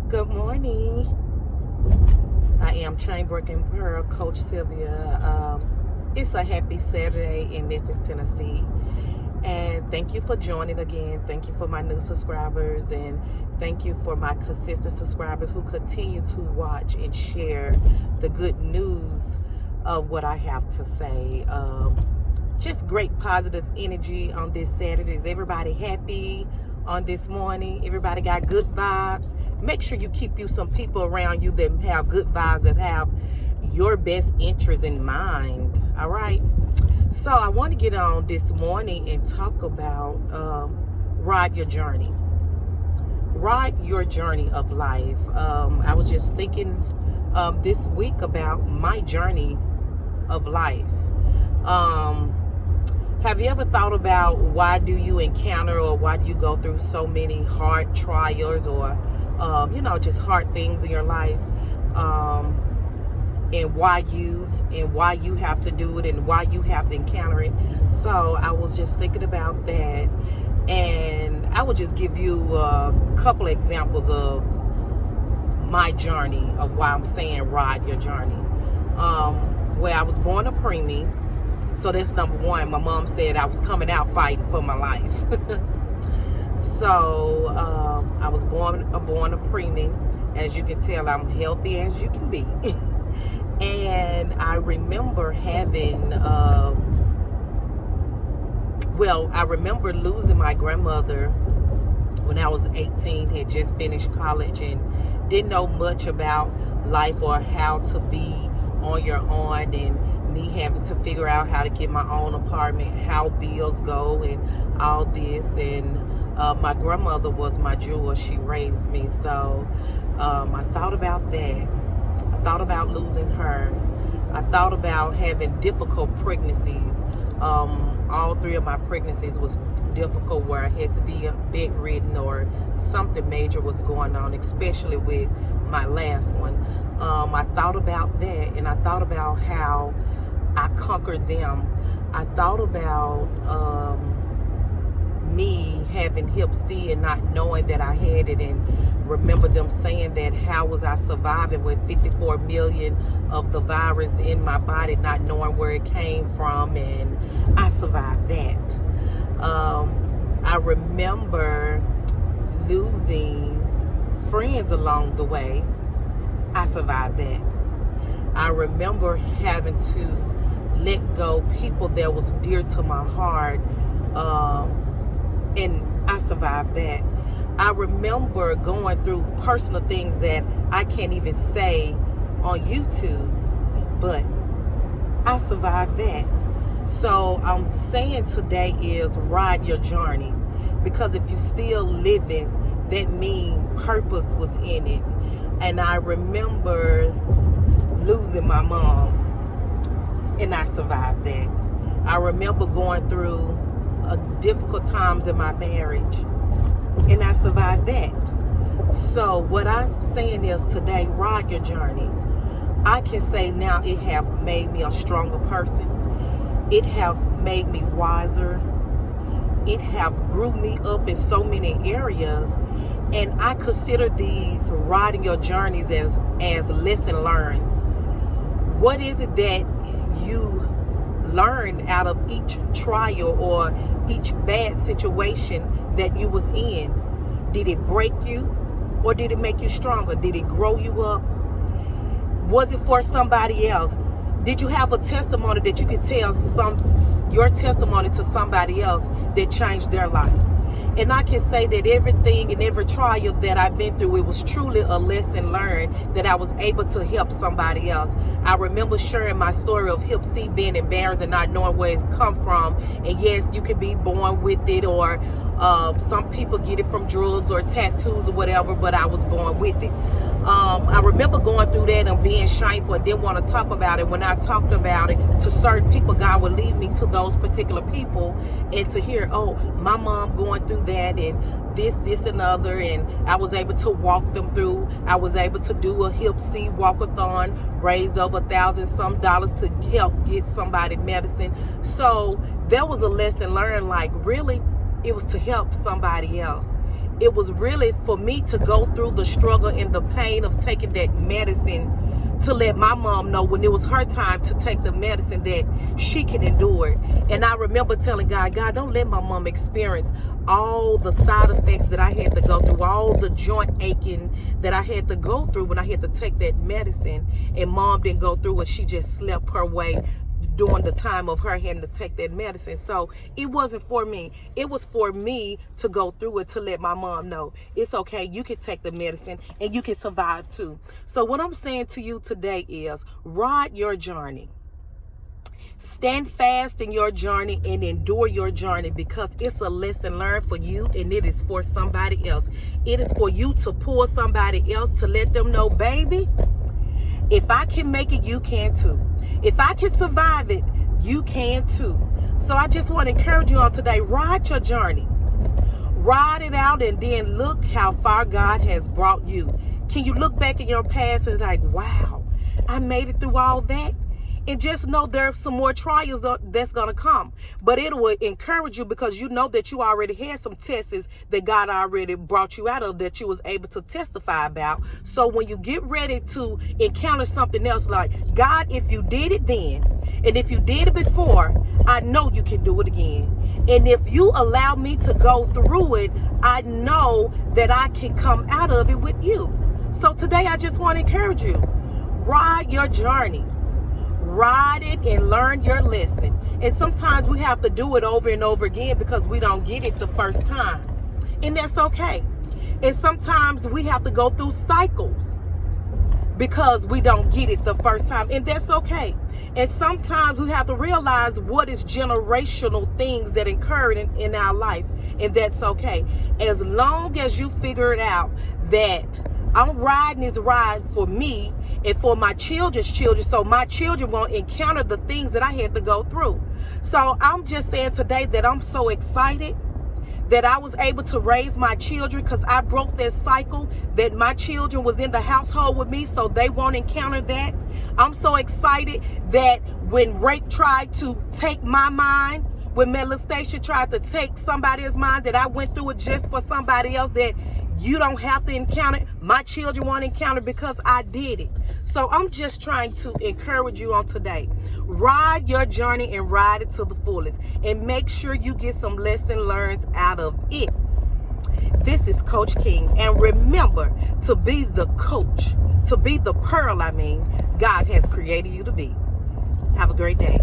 Good morning. I am Chainbrook and Pearl, Coach Sylvia. It's a happy Saturday in Memphis, Tennessee. And thank you for joining again. Thank you for my new subscribers, and thank you for my consistent subscribers who continue to watch and share the good news of what I have to say. Just great positive energy on this Saturday. Is everybody happy on this morning? Everybody got good vibes? Make sure you keep some people around you that have good vibes, that have your best interest in mind. All right. So I want to get on this morning and talk about ride your journey. Ride your journey of life. I was just thinking this week about my journey of life. Have you ever thought about why do you encounter or why do you go through so many hard trials or just hard things in your life, and why you have to do it and why you have to encounter it? So I was just thinking about that, and I would just give you a couple examples of my journey of why I'm saying ride your journey. Where I was born a preemie, so that's number one. My mom said I was coming out fighting for my life. So I was born a preemie. As you can tell, I'm healthy as you can be. And I remember having, I remember losing my grandmother when I was 18, had just finished college and didn't know much about life or how to be on your own, and me having to figure out how to get my own apartment, how bills go, and all this. And my grandmother was my jewel. She raised me. So I thought about that. I thought about losing her. I thought about having difficult pregnancies. All three of my pregnancies was difficult, where I had to be bedridden or something major was going on, especially with my last one. I thought about that, and I thought about how I conquered them. I thought about me having hep C and not knowing that I had it, and remember them saying that how was I surviving with 54 million of the virus in my body, not knowing where it came from, and I survived that. I remember losing friends along the way. I survived that. I remember having to let go people that was dear to my heart, and I survived that. I remember going through personal things that I can't even say on YouTube, but I survived that. So I'm saying today is ride your journey, because if you're still living, that means purpose was in it. And I remember losing my mom, and I survived that. I remember going through difficult times in my marriage, and I survived that. So what I'm saying is today, ride your journey. I can say now it have made me a stronger person. It have made me wiser. It have grew me up in so many areas, and I consider these riding your journeys as lesson learned. What is it that you learned out of each trial or each bad situation that you was in? Did it break you, or did it make you stronger? Did it grow you up? Was it for somebody else? Did you have a testimony that you could tell your testimony to somebody else that changed their life? And I can say that everything and every trial that I've been through, it was truly a lesson learned, that I was able to help somebody else. I remember sharing my story of hep C, being embarrassed and not knowing where it come from. And yes, you can be born with it, or some people get it from drugs or tattoos or whatever, but I was born with it. I remember going through that and being shameful and didn't want to talk about it. When I talked about it to certain people, God would lead me to those particular people, and to hear, oh, my mom going through that, and this and other, and I was able to walk them through. I was able to do a hep C walkathon, raise over $1,000 to help get somebody medicine. So that was a lesson learned. Like, really, it was to help somebody else. it was really for me to go through the struggle and the pain of taking that medicine, to let my mom know when it was her time to take the medicine that she can endure it. And I remember telling God, don't let my mom experience all the side effects that I had to go through, all the joint aching that I had to go through when I had to take that medicine. And mom didn't go through it. She just slept her way during the time of her having to take that medicine. So it wasn't for me. It was for me to go through it, to let my mom know it's okay, you can take the medicine and you can survive too. So what I'm saying to you today is, ride your journey. Stand fast in your journey and endure your journey, because it's a lesson learned for you and it is for somebody else. It is for you to pull somebody else, to let them know, baby, if I can make it, you can too. If I can survive it, you can too. So I just want to encourage you on today, ride your journey. Ride it out, and then look how far God has brought you. Can you look back in your past and like, wow, I made it through all that? And just know there's some more trials that's going to come. But it will encourage you, because you know that you already had some tests that God already brought you out of, that you was able to testify about. So when you get ready to encounter something else, like, God, if you did it then, and if you did it before, I know you can do it again. And if you allow me to go through it, I know that I can come out of it with you. So today I just want to encourage you, ride your journey. Ride it and learn your lesson. And sometimes we have to do it over and over again because we don't get it the first time. And that's okay. And sometimes we have to go through cycles because we don't get it the first time. And that's okay. And sometimes we have to realize what is generational things that occur in our life. And that's okay. As long as you figure it out that I'm riding this ride for me and for my children's children, so my children won't encounter the things that I had to go through. So I'm just saying today that I'm so excited that I was able to raise my children, because I broke that cycle, that my children was in the household with me, so they won't encounter that. I'm so excited that when rape tried to take my mind, when molestation tried to take somebody's mind, that I went through it just for somebody else, that you don't have to encounter, my children won't encounter, because I did it. So I'm just trying to encourage you on today. Ride your journey and ride it to the fullest. And make sure you get some lesson learned out of it. This is Coach King. And remember to be the coach, to be the pearl, God has created you to be. Have a great day.